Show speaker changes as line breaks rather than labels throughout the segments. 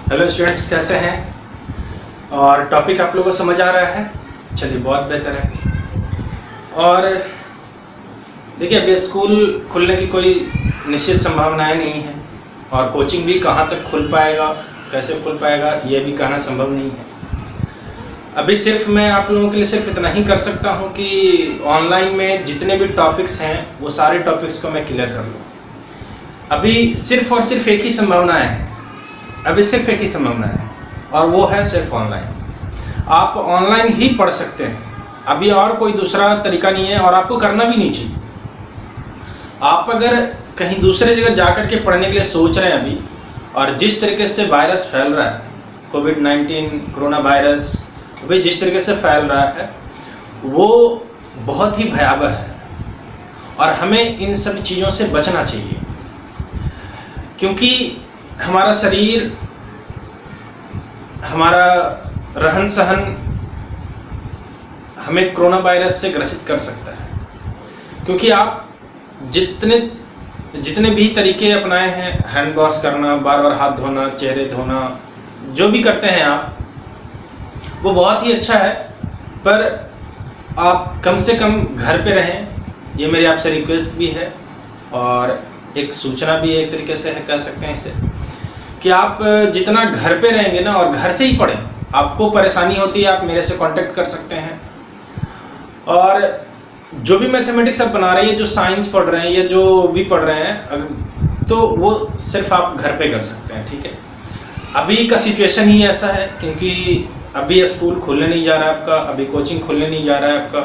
Hello students, कैसे हैं? और टॉपिक आप लोगों को समझ आ रहा है? चलिए, बहुत बेहतर है। और देखिए, अभी स्कूल खुलने की कोई निश्चित संभावनाएं नहीं है और कोचिंग भी कहाँ तक खुल पाएगा, कैसे खुल पाएगा, ये भी कहना संभव नहीं है। अभी सिर्फ मैं आप लोगों के लिए सिर्फ इतना ही कर सकता हूँ कि ऑनलाइन में जितने भी टॉपिक्स हैं वो सारे टॉपिक्स को मैं क्लियर कर लूँ। अभी सिर्फ और सिर्फ एक ही संभावना है, अभी सिर्फ एक ही संभावना है और वो है सिर्फ ऑनलाइन। आप ऑनलाइन ही पढ़ सकते हैं, अभी और कोई दूसरा तरीका नहीं है और आपको करना भी नहीं चाहिए। आप अगर कहीं दूसरे जगह जाकर के पढ़ने के लिए सोच रहे हैं अभी, और जिस तरीके से वायरस फैल रहा है, कोविड-19 कोरोना वायरस अभी जिस तरीके से फैल रहा है वो बहुत ही भयावह है और हमें इन सब चीज़ों से बचना चाहिए, क्योंकि हमारा शरीर, हमारा रहन सहन हमें कोरोना वायरस से ग्रसित कर सकता है। क्योंकि आप जितने भी तरीके अपनाए हैं, हैंड वॉश करना, बार बार हाथ धोना, चेहरे धोना, जो भी करते हैं आप, वो बहुत ही अच्छा है, पर आप कम से कम घर पे रहें, ये मेरी आपसे रिक्वेस्ट भी है और एक सूचना भी एक तरीके से है, कह सकते हैं इसे, कि आप जितना घर पे रहेंगे ना और घर से ही पढ़ें। आपको परेशानी होती है, आप मेरे से कांटेक्ट कर सकते हैं। और जो भी मैथमेटिक्स आप बना रहे हैं, जो साइंस पढ़ रहे हैं या जो भी पढ़ रहे हैं, तो वो सिर्फ आप घर पे कर सकते हैं, ठीक है। अभी का सिचुएशन ही ऐसा है, क्योंकि अभी स्कूल खुलने नहीं जा रहा है आपका, अभी कोचिंग खुलने नहीं जा रहा है आपका,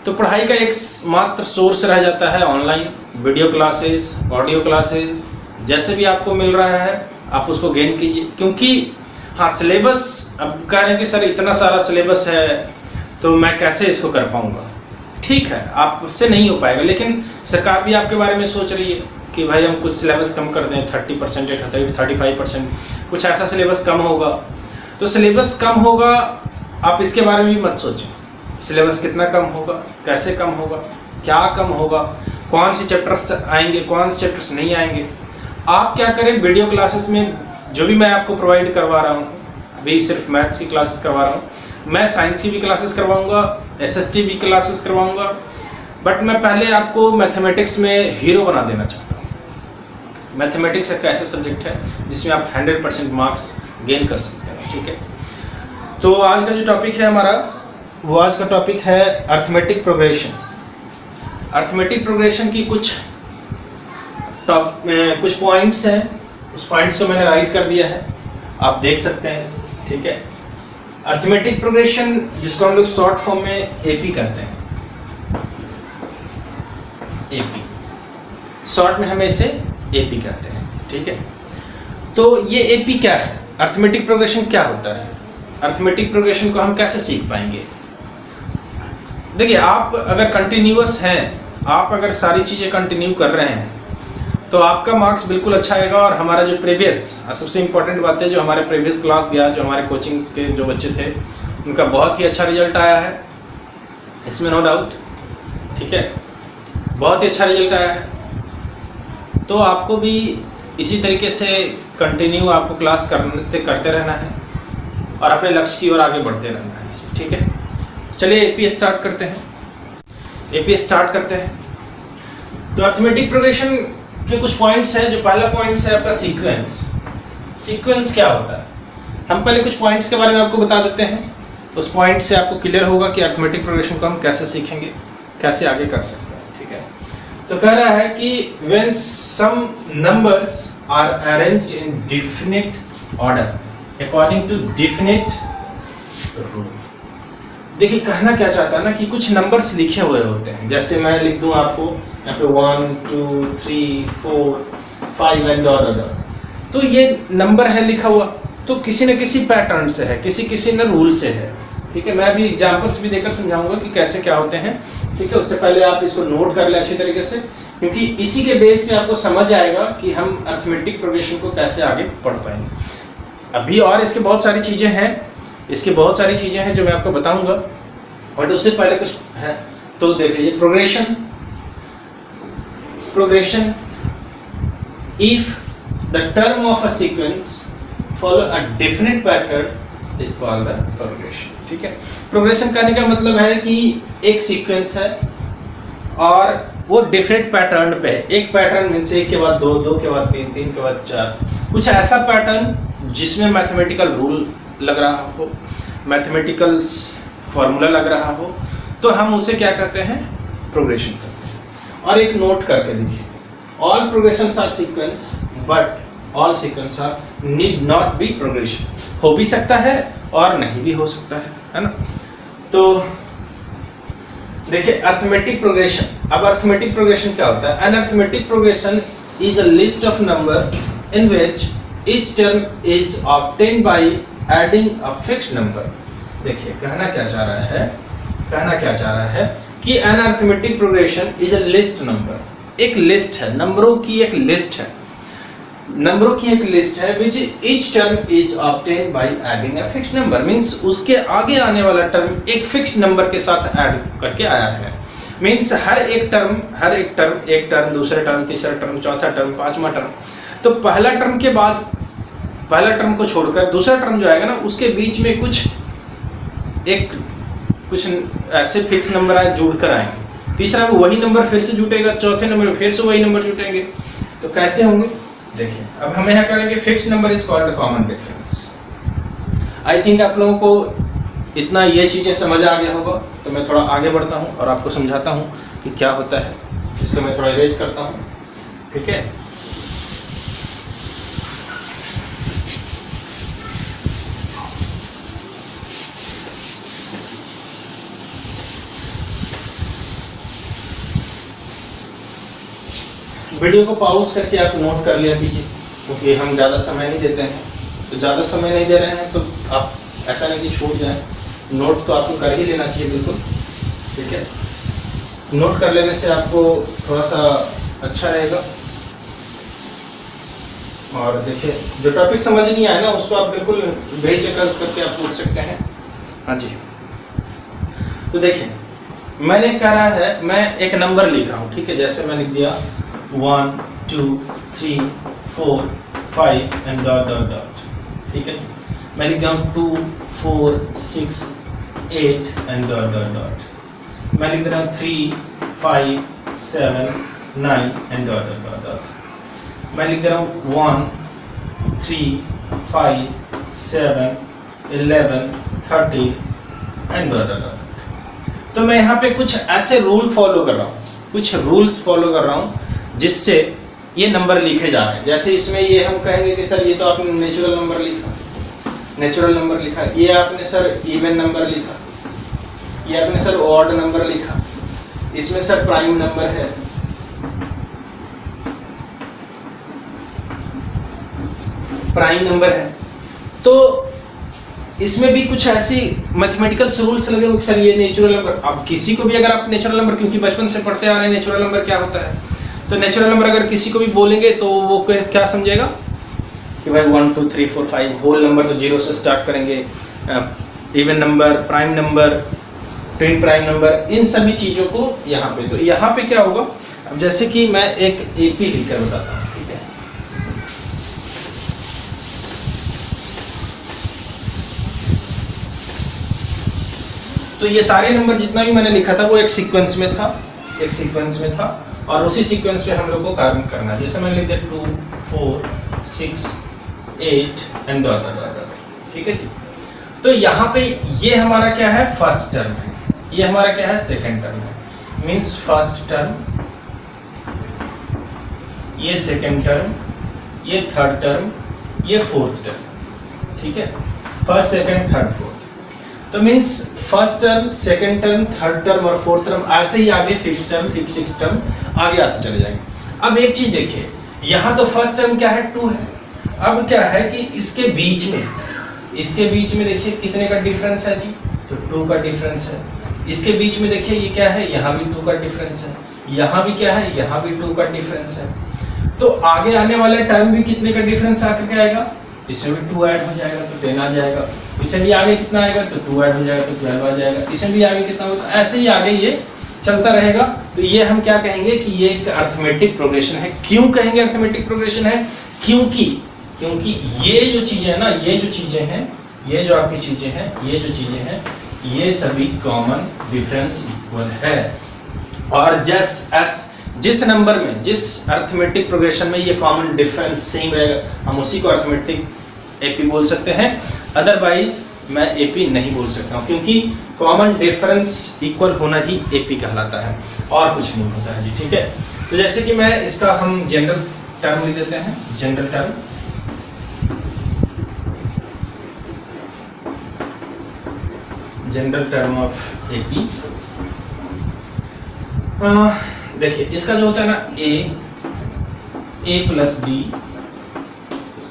तो पढ़ाई का एक मात्र सोर्स रह जाता है online video classes, audio classes, जैसे भी आपको मिल रहा है आप उसको गेन कीजिए। क्योंकि हाँ, सिलेबस, अब कह रहे हैं कि सर इतना सारा सिलेबस है तो मैं कैसे इसको कर पाऊँगा। ठीक है, आपसे नहीं हो पाएगा, लेकिन सरकार भी आपके बारे में सोच रही है कि भाई हम कुछ सिलेबस कम कर दें, 30% या 35%, कुछ ऐसा सिलेबस कम होगा। तो सिलेबस कम होगा, आप इसके बारे में भी मत सोचें। सिलेबस कितना कम होगा, कैसे कम होगा, क्या कम होगा, कौन से चैप्टर्स आएंगे, कौन से चैप्टर्स नहीं आएंगे। आप क्या करें, वीडियो क्लासेस में जो भी मैं आपको प्रोवाइड करवा रहा हूँ, अभी सिर्फ मैथ्स की क्लासेस करवा रहा हूँ, मैं साइंस की भी क्लासेस करवाऊँगा, SST भी क्लासेस करवाऊँगा, बट मैं पहले आपको मैथमेटिक्स में हीरो बना देना चाहता हूँ। मैथमेटिक्स एक ऐसा सब्जेक्ट है जिसमें आप 100% मार्क्स गेन कर सकते हैं, ठीक है। तो आज का जो टॉपिक है हमारा, वो आज का टॉपिक है अर्थमेटिक प्रोग्रेशन। अर्थमेटिक प्रोग्रेशन की कुछ पॉइंट्स हैं, उस पॉइंट्स को मैंने राइट कर दिया है, आप देख सकते हैं, ठीक है। अर्थमेटिक प्रोग्रेशन, जिसको हम लोग शॉर्ट फॉर्म में AP कहते हैं, AP शॉर्ट में हमें इसे AP कहते हैं, ठीक है। तो ये AP क्या है, अर्थमेटिक प्रोग्रेशन क्या होता है, अर्थमेटिक प्रोग्रेशन को हम कैसे सीख पाएंगे। देखिए, आप अगर कंटिन्यूअस हैं, आप अगर सारी चीज़ें कंटिन्यू कर रहे हैं तो आपका मार्क्स बिल्कुल अच्छा आएगा। और हमारा जो प्रीवियस, सबसे इम्पोर्टेंट बात है, जो हमारे प्रीवियस क्लास गया, जो हमारे कोचिंग्स के जो बच्चे थे, उनका बहुत ही अच्छा रिजल्ट आया है, इसमें नो डाउट, ठीक है, बहुत ही अच्छा रिजल्ट आया है। तो आपको भी इसी तरीके से कंटिन्यू आपको क्लास करते रहना है और अपने लक्ष्य की ओर आगे बढ़ते रहना है, ठीक है। चलिए AP स्टार्ट करते हैं, AP स्टार्ट करते हैं। तो अर्थमेटिक प्रोग्रेशन के कुछ पॉइंट्स हैं। जो पहला पॉइंट्स है आपका सीक्वेंस। सीक्वेंस क्या होता है, हम पहले कुछ पॉइंट्स के बारे में आपको बता देते हैं, उस पॉइंट से आपको क्लियर होगा कि अर्थमेटिक प्रोग्रेशन को हम कैसे सीखेंगे, कैसे आगे कर सकते हैं, ठीक है। तो कह रहा है कि when some numbers are arranged in definite order according to definite rule. देखिए, कहना क्या चाहता है ना कि कुछ नंबर्स लिखे हुए होते हैं, जैसे मैं लिख दूं आपको यहाँ पे 1 2 3 4 5 एंड ऑर्डर। तो ये नंबर है लिखा हुआ, तो किसी न किसी पैटर्न से है, किसी न रूल से है, ठीक है। मैं अभी एग्जांपल्स भी देकर समझाऊंगा कि कैसे क्या होते हैं, ठीक है। उससे पहले आप इसको नोट कर लें अच्छी तरीके से, क्योंकि इसी के बेस पे आपको समझ आएगा कि हम अर्थमेटिक प्रोग्रेशन को कैसे आगे पढ़ पाएंगे। अभी और इसके बहुत सारी चीज़ें हैं, जो मैं आपको बताऊंगा, बट उससे पहले कुछ है। तो देख लीजिए, progression, if the term of a sequence follow a definite pattern is called a progression. ठीक है, प्रोग्रेशन करने का मतलब है कि एक सीक्वेंस है और वो डिफरेंट पैटर्न पे है। एक पैटर्न मीन्स एक के बाद दो, दो के बाद तीन, तीन के बाद चार, कुछ ऐसा पैटर्न जिसमें मैथमेटिकल रूल लग रहा हो, मैथमेटिकल फॉर्मूला लग रहा हो, तो हम उसे क्या कहते हैं, प्रोग्रेशन कहते हैं। और एक नोट करके देखिए, all progressions are sequence but all sequence are need not be progression. हो भी सकता है और नहीं भी हो सकता है ना। तो देखिए अर्थमेटिक प्रोग्रेशन। अब अर्थमेटिक प्रोग्रेशन क्या होता है? An arithmetic progression is a list of number in which each term is obtained by adding a fixed number. देखिए कहना क्या चाह रहा है कि an arithmetic progression is a list number, एक लिस्ट है, नंबरों की एक लिस्ट है, नंबरों की एक लिस्ट है विच each term is obtained by adding a fixed number. Means उसके आगे आने वाला टर्म एक फिक्स्ड नंबर के साथ ऐड करके आया है। मींस हर एक टर्म, एक टर्म, दूसरा टर्म, तीसरा टर्म, चौथा टर्म, पांचवा टर्म, तो पहला टर्म के बाद, पहला टर्म को छोड़कर दूसरा टर्म जो आएगा ना, उसके बीच में कुछ ऐसे फिक्स नंबर आए जुड़ कर आएंगे। तीसरा में वही नंबर फिर से जुटेगा, चौथे नंबर में फिर से वही नंबर जुटेंगे। तो कैसे होंगे? देखिए अब हम यहाँ करेंगे fixed number is called common difference. I think आप लोगों को इतना ये चीज़ें समझ आ गया होगा। तो मैं थोड़ा आगे बढ़ता हूँ और आपको समझाता हूँ कि क्या होता है। इसको मैं थोड़ा इरेज करता हूँ, ठीक है। वीडियो को पॉज करके आप नोट कर लिया कीजिए, क्योंकि हम ज़्यादा समय नहीं देते हैं। तो ज़्यादा समय नहीं दे रहे हैं तो आप ऐसा नहीं कि छूट जाए, नोट तो आपको कर ही लेना चाहिए बिल्कुल, ठीक है। नोट कर लेने से आपको थोड़ा सा अच्छा रहेगा। और देखिए जो टॉपिक समझ नहीं आया ना, उसको आप बिल्कुल बेझिझक करके आप पूछ सकते हैं। हाँ जी, तो देखिए मैंने कहा है, मैं एक नंबर लिख रहा हूँ, ठीक है। जैसे मैं लिख दिया 1 2 3 4 5 एंड डॉट डॉट डॉट, ठीक है। मैं लिख दिया 2 4 6 8 एंड डॉट डॉट डॉट। मैं लिख रहा हूँ 3 5 7 9 and dot dot dot dot. मैं लिख रहा हूँ 1 3 5 7 11 13 एंड डॉट डॉट डॉट। तो मैं यहाँ पे कुछ ऐसे रूल फॉलो कर रहा हूँ, कुछ रूल्स फॉलो कर रहा हूँ जिससे ये नंबर लिखे जा रहे हैं। जैसे इसमें ये हम कहेंगे कि सर ये तो आपने नेचुरल नंबर लिखा, ये आपने सर इवन नंबर लिखा, ये आपने सर ऑड नंबर लिखा, इसमें सर प्राइम नंबर है, तो इसमें भी कुछ ऐसी मैथमेटिकल रूल्स लगे हो कि सर ये नेचुरल नंबर। अब किसी को भी अगर आप नेचुरल नंबर, क्योंकि बचपन से पढ़ते आ रहे हैं नेचुरल नंबर क्या होता है, तो नेचुरल नंबर अगर किसी को भी बोलेंगे तो वो क्या समझेगा कि भाई 1 2 3 4 5 होल नंबर तो 0 से स्टार्ट करेंगे, even number, prime number, twin prime number, इन सभी चीज़ों को यहाँ पे। तो यहाँ पे क्या होगा, अब जैसे कि मैं एक AP लिखकर बताता हूँ, ठीक है। तो ये सारे नंबर जितना भी मैंने लिखा था वो एक सीक्वेंस में था, और उसी सीक्वेंस में हम लोग को कार्य करना है। जैसे मैंने लिख दिया 2 4 6 8 एंड डॉट डॉट डॉट, ठीक है जी। तो यहाँ पे ये हमारा क्या है, फर्स्ट टर्म है, ये हमारा क्या है, सेकंड टर्म है। मींस फर्स्ट टर्म, ये सेकंड टर्म, ये थर्ड टर्म, ये फोर्थ टर्म, ठीक है। फर्स्ट सेकंड थर्ड फोर्थ, तो means first term, second term, third term और फोर्थ टर्म, ऐसे ही आगे fifth term, fifth sixth term आगे आते चले जाएंगे। अब एक चीज देखिए, यहाँ तो फर्स्ट टर्म क्या है, 2 है। अब क्या है कि इसके बीच में देखिए कितने का डिफरेंस है जी, तो 2 का डिफरेंस है। इसके बीच में देखिए ये क्या है, यहाँ भी 2 का डिफरेंस है, यहाँ भी क्या है, यहाँ भी 2 का डिफरेंस है। तो आगे आने वाले टर्म भी कितने का डिफरेंस आकर के आएगा, इसमें भी 2 ऐड हो जाएगा तो 10 आ जाएगा। इसे भी आगे कितना आएगा, तो 2 ऐड हो जाएगा तो 12 आ जाएगा। इसे भी आगे कितना होगा, तो ऐसे ही आगे ये चलता रहेगा। तो ये हम क्या कहेंगे कि ये एक अर्थमेटिक प्रोग्रेशन है। क्यों कहेंगे अर्थमेटिक प्रोग्रेशन है, क्योंकि क्योंकि ये जो चीज़ें हैं ना, ये जो चीज़ें हैं, ये जो आपकी चीज़ें हैं, ये जो चीज़ें हैं, ये सभी कॉमन डिफरेंस इक्वल है। और जिस नंबर में, जिस अर्थमेटिक प्रोग्रेशन में ये कॉमन डिफरेंस सेम रहेगा, हम उसी को अर्थमेटिक एपी बोल सकते हैं। अदरवाइज मैं एपी नहीं बोल सकता हूँ, क्योंकि कॉमन डिफरेंस इक्वल होना ही एपी कहलाता है, और कुछ नहीं होता है जी। ठीक है, तो जैसे कि मैं इसका हम जनरल टर्म लिख देते हैं, general term. General term of AP, देखिए इसका जो होता है ना, A plus D,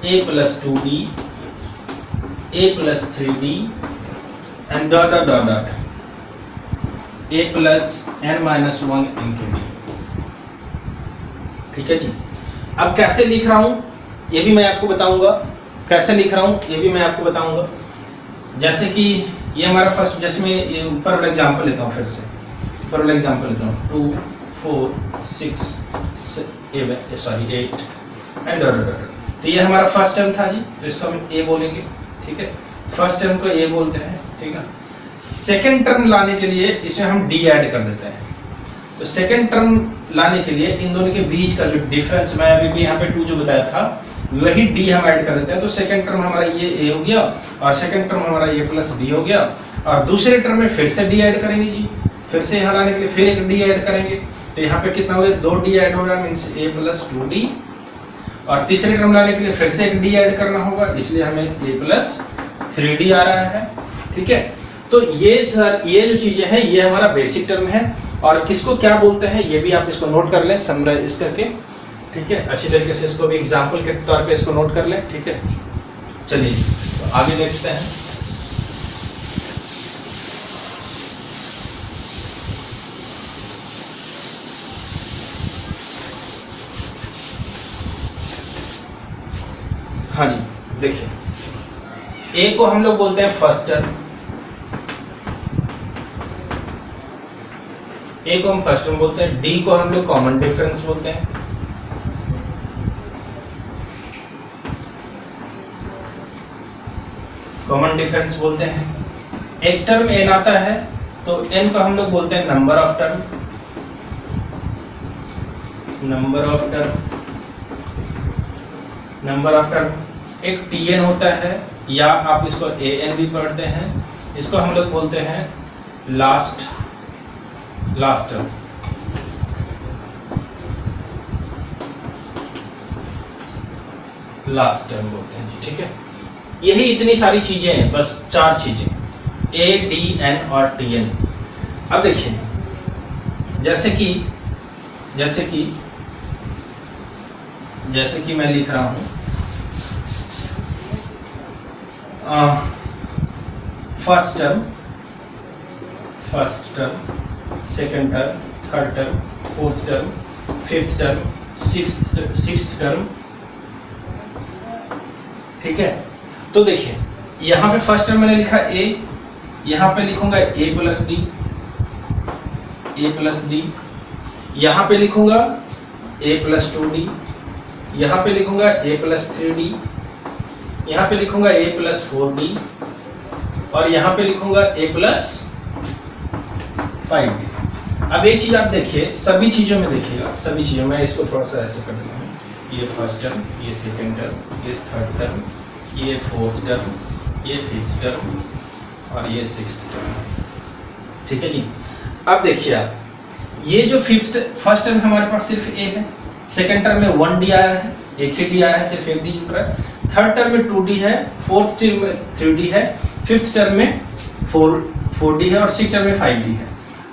A plus 2d, A plus 3d and dot dot dot dot, A plus n-1 into D. ठीक है जी। अब कैसे लिख रहा हूं ये भी मैं आपको बताऊंगा, कैसे लिख रहा हूं ये भी मैं आपको बताऊंगा। जैसे कि ये हमारा फर्स्ट, जैसे मैं ये ऊपर वाला एग्जांपल लेता हूँ, फिर से ऊपर वाला एग्जांपल लेता हूँ, 2 4 6 8 एंड डॉट डॉट डॉट। तो ये हमारा फर्स्ट टर्म था जी, तो इसको हम ए बोलेंगे। ठीक है, फर्स्ट टर्म को ए बोलते हैं। ठीक है, सेकेंड टर्म लाने के लिए इसमें हम डी ऐड कर देते हैं। तो सेकेंड टर्म लाने के लिए इन दोनों के बीच का जो डिफरेंस, मैं अभी भी यहाँ पे 2 जो बताया था, वही डी हम ऐड कर देते हैं। तो सेकेंड टर्म हमारा ये ए हो गया, और सेकेंड टर्म हमारा ए प्लस डी हो गया, और दूसरे टर्म में फिर से डी ऐड करेंगे जी, फिर से यहाँ लाने के लिए फिर एक डी ऐड करेंगे। तो यहाँ पे कितना हो गया, 2 डी ऐड हो रहा है, मीन्स ए प्लस 2d, और तीसरे टर्म लाने के लिए फिर से एक डी ऐड करना होगा, इसलिए हमें ए प्लस 3d आ रहा है। ठीक है, तो ये जो चीजें हैं ये हमारा बेसिक टर्म है, और किसको क्या बोलते हैं ये भी आप इसको नोट कर लें, समराइज करके। ठीक है, अच्छी तरीके से इसको भी एग्जाम्पल के तौर पे इसको नोट कर लें। ठीक है, चलिए तो आगे देखते हैं। हाँ जी, देखिए ए को हम लोग बोलते हैं फर्स्ट टर्म, ए को हम फर्स्ट टर्म बोलते हैं, डी को हम लोग कॉमन डिफरेंस बोलते हैं, कॉमन डिफरेंस बोलते हैं। एक टर्म एन आता है तो एन को हम लोग बोलते हैं number of term, number of term, number of term. एक टी एन होता है, या आप इसको ए एन भी पढ़ते हैं, इसको हम लोग बोलते हैं लास्ट टर्म। लास्ट टर्म बोलते हैं जी। ठीक है, यही इतनी सारी चीजें हैं, बस 4 चीजें, ए डी एन और टी एन। अब देखिए जैसे कि मैं लिख रहा हूं first term, second term, third term, fourth term, fifth term, sixth term. ठीक है, तो देखिए यहाँ पे फर्स्ट टर्म मैंने लिखा ए, यहाँ पे लिखूंगा ए प्लस डी, यहाँ पे लिखूंगा ए प्लस 2d, यहाँ पे लिखूंगा ए प्लस 3d, यहाँ पे लिखूंगा ए प्लस 4d, और यहाँ पे लिखूंगा ए प्लस 5d। अब एक चीज आप देखिए, सभी चीजों में देखिएगा, सभी चीजों में इसको थोड़ा सा ऐसे कर देता हूँ, ये फर्स्ट टर्म, ये सेकेंड टर्म, ये थर्ड टर्म, ये फोर्थ टर्म, ये फिफ्थ टर्म, और ये सिक्स्थ टर्म। ठीक है जी। अब देखिए आप, ये जो फर्स्ट टर्म हमारे पास सिर्फ ए है, सेकेंड टर्म में 1d आया है, एक ही डी आया है, सिर्फ एक डी जुड़ रहा है, थर्ड टर्म में 2d है, फोर्थ टर्म में 3d है, फिफ्थ टर्म में 4d है, और सिक्स्थ टर्म में 5d है।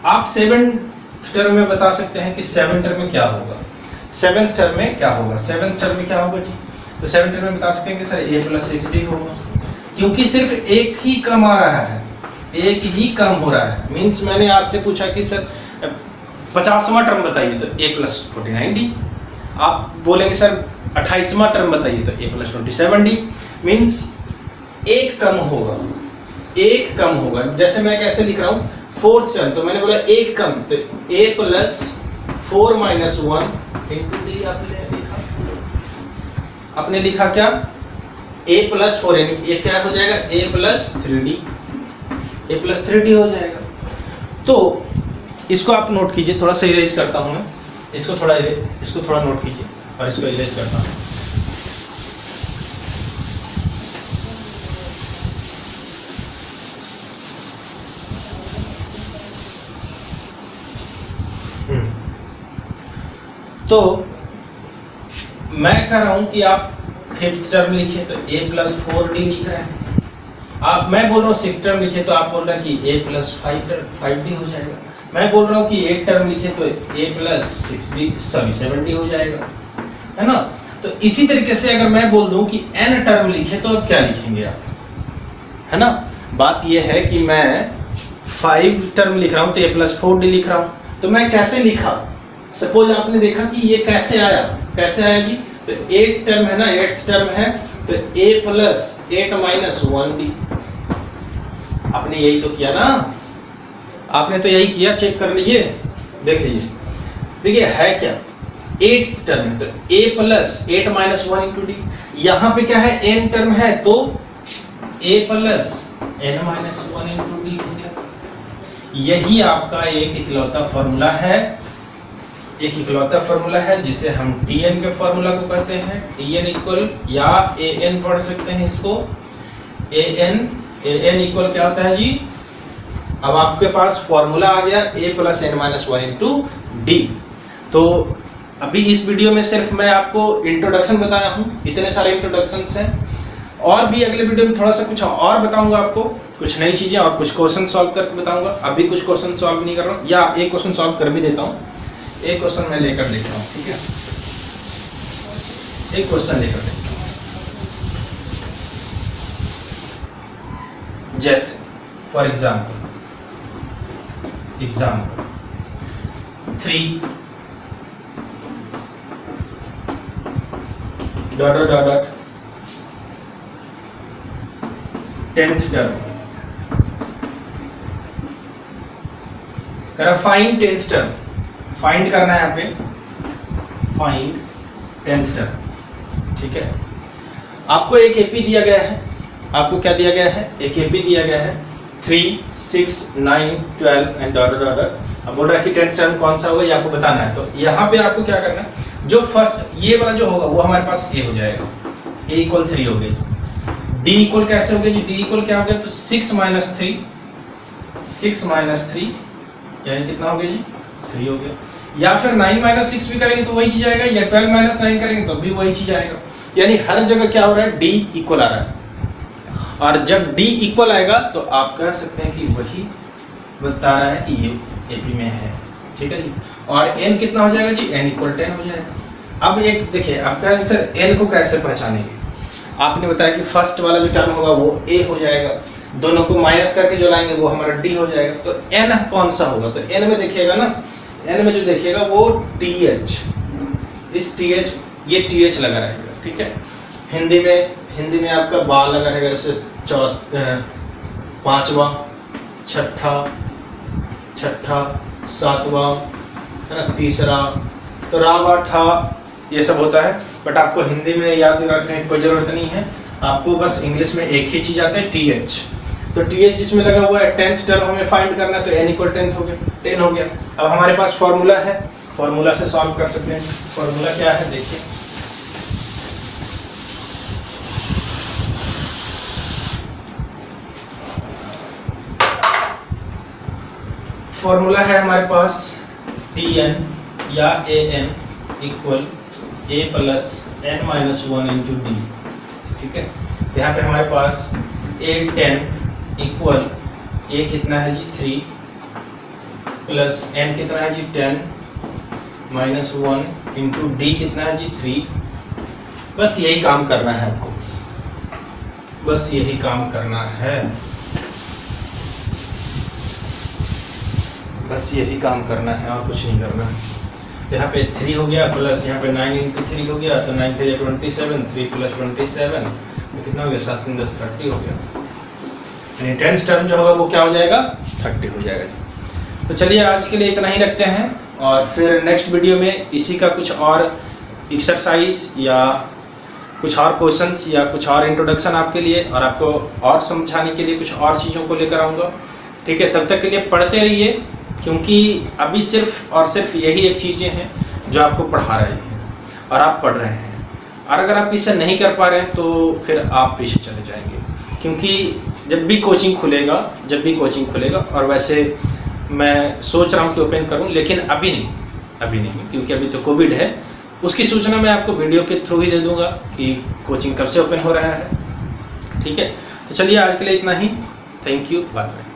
आप सेवेंथ टर्म में बता सकते हैं कि सेवेंथ टर्म में क्या होगा, सेवेंथ टर्म में क्या होगा, सेवेंथ टर्म में क्या होगा जी, तो सेवेंथ टर्म में बता सकते हैं कि सर ए प्लस 6d होगा, क्योंकि सिर्फ एक ही कम आ रहा है, एक ही कम हो रहा है। मीन्स मैंने आपसे पूछा कि सर 50वां टर्म बताइए, तो ए प्लस 49d। आप बोलेंगे सर 28वां टर्म बताइए, तो ए प्लस 27d। मीन्स एक कम होगा, एक कम होगा। जैसे मैं कैसे लिख रहा हूँ, फोर्थ टर्म, तो मैंने बोला एक कम, तो ए प्लस 4 - 1 इंटू डी आपने लिखा क्या, a प्लस 4 यानी ये क्या हो जाएगा, a प्लस 3d हो जाएगा। तो इसको आप नोट कीजिए, थोड़ा सा इरेज करता हूँ मैं, इसको थोड़ा नोट कीजिए और इसको इरेज करता हूँ। तो मैं कह रहा हूं कि आप 5th टर्म लिखे तो a प्लस 4d लिख रहे हैं। मैं बोल रहा हूँ 6th टर्म लिखे तो आप बोल रहे हैं कि a प्लस 5d हो जाएगा। मैं बोल रहा हूँ कि 8th टर्म लिखे तो a प्लस 7d हो जाएगा, है ना। तो इसी तरीके से अगर मैं बोल दूं कि n टर्म लिखे तो अब क्या लिखेंगे आप, है ना। बात यह है कि मैं 5 टर्म लिख रहा हूँ तो a प्लस 4d लिख रहा हूँ। तो मैं कैसे लिखा, सपोज आपने देखा कि ये कैसे आया जी, तो 8 टर्म है ना, 8th टर्म है तो a प्लस 8 माइनस 1d। आपने यही तो किया ना, आपने तो यही किया, चेक कर लीजिए, देख लीजिए। देखिए है क्या, 8th टर्म है तो a plus 8 minus 1 into D. यहाँ पे क्या है, n टर्म है तो a plus n minus 1 into D हो गया। यही आपका एक इकलौता फॉर्मूला है जिसे हम Tn के फॉर्मूला को कहते हैं। Tn इक्वल या An पढ़ सकते हैं इसको, An इक्वल क्या होता है जी, अब आपके पास फॉर्मूला आ गया a plus n minus 1 into D. तो अभी इस वीडियो में सिर्फ मैं आपको इंट्रोडक्शन बताया हूँ, इतने सारे इंट्रोडक्शंस हैं, और भी अगले वीडियो में थोड़ा सा कुछ और बताऊंगा आपको, कुछ नई चीज़ें और कुछ क्वेश्चन सॉल्व करके बताऊंगा। अभी कुछ क्वेश्चन सॉल्व नहीं कर रहा हूँ, या एक क्वेश्चन सॉल्व कर भी देता हूँ, एक क्वेश्चन मैं लेकर देखता हूँ, ठीक है, एक क्वेश्चन लेकर देखता हूँ। जैसे for example 3 dot 10th term, find 10th term, find करना है यहाँ पे, फाइंड 10th टर्म, ठीक है। आपको एक एपी दिया गया है, आपको क्या दिया गया है, एक एपी दिया गया है 3, 6, 9, 12 एंड डॉट डॉट डॉट। अब बोल रहा है कि 10th टर्म कौन सा होगा ये आपको बताना है। तो यहाँ पे आपको क्या करना है, जो फर्स्ट ये वाला जो होगा वो हमारे पास a हो जाएगा, a इक्वल 3 हो गई। d इक्वल कैसे हो गया जी, d इक्वल क्या हो गया, तो 6 माइनस 3 यानी कितना हो गया जी, 3 हो गया। या फिर 9 माइनस 6 भी करेंगे तो वही चीज आएगा, या 12 माइनस 9 करेंगे तो भी वही चीज आएगा। यानी हर जगह क्या हो रहा है, d इक्वल आ रहा है, और जब d इक्वल आएगा तो आप कह सकते हैं कि वही बता रहा है कि ये एपी में है, ठीक है जी। और n कितना हो जाएगा जी, n इक्वल 10 हो जाएगा। अब एक देखिए आपका आंसर n को कैसे पहचानेंगे, आपने बताया कि फर्स्ट वाला जो टर्म होगा वो a हो जाएगा, दोनों को माइनस करके जो लाएंगे वो हमारा d हो जाएगा। तो n कौन सा होगा, तो n में देखिएगा ना, n में जो देखिएगा वो th, इस th, ये th लगा रहेगा, ठीक है। हिंदी में आपका बा लगा रहेगा, जैसे 5वां, छठा 7वां, है ना, तीसरा, तो रावा ठा ये सब होता है। बट आपको हिंदी में याद रखने की कोई ज़रूरत नहीं है, आपको बस इंग्लिश में एक ही चीज़ आता है, th। तो th जिसमें लगा हुआ है 10th टर्म हमें फाइंड करना है, तो n इक्वल 10 हो गया। अब हमारे पास फॉर्मूला है, फॉर्मूला से सॉल्व कर सकते हैं। फॉर्मूला क्या है देखिए, फॉर्मूला है हमारे पास Tn या An equal a plus n minus 1 into D, ठीक है। यहाँ पे हमारे पास a10 इक्वल a कितना है जी 3 प्लस n कितना है जी 10 माइनस 1 इंटू डी कितना है जी 3। बस यही काम करना है आपको, बस यही काम करना है, बस यही काम करना है और कुछ नहीं करना है। यहाँ पे 3 हो गया प्लस यहाँ पे 9 इंटू 3 हो गया, तो 9 3 27, 3 प्लस 27 तो कितना हो गया, 7 3 10 30 हो गया। यानी 10th टर्म जो होगा वो क्या हो जाएगा, 30 हो जाएगा। तो चलिए आज के लिए इतना ही रखते हैं, और फिर नेक्स्ट वीडियो में इसी का कुछ और एक्सरसाइज या कुछ और क्वेश्चंस या कुछ और इंट्रोडक्शन आपके लिए और आपको और समझाने के लिए कुछ और चीज़ों को लेकर आऊँगा। ठीक है, तब तक के लिए पढ़ते रहिए, क्योंकि अभी सिर्फ और सिर्फ यही एक चीज़ें हैं जो आपको पढ़ा रहे हैं और आप पढ़ रहे हैं। और अगर आप इसे नहीं कर पा रहे हैं तो फिर आप पीछे चले जाएंगे, क्योंकि जब भी कोचिंग खुलेगा और वैसे मैं सोच रहा हूँ कि ओपन करूँ, लेकिन अभी नहीं, क्योंकि अभी तो कोविड है। उसकी सूचना मैं आपको वीडियो के थ्रू ही दे दूँगा कि कोचिंग कब से ओपन हो रहा है। ठीक है, तो चलिए आज के लिए इतना ही। Thank you, bye bye.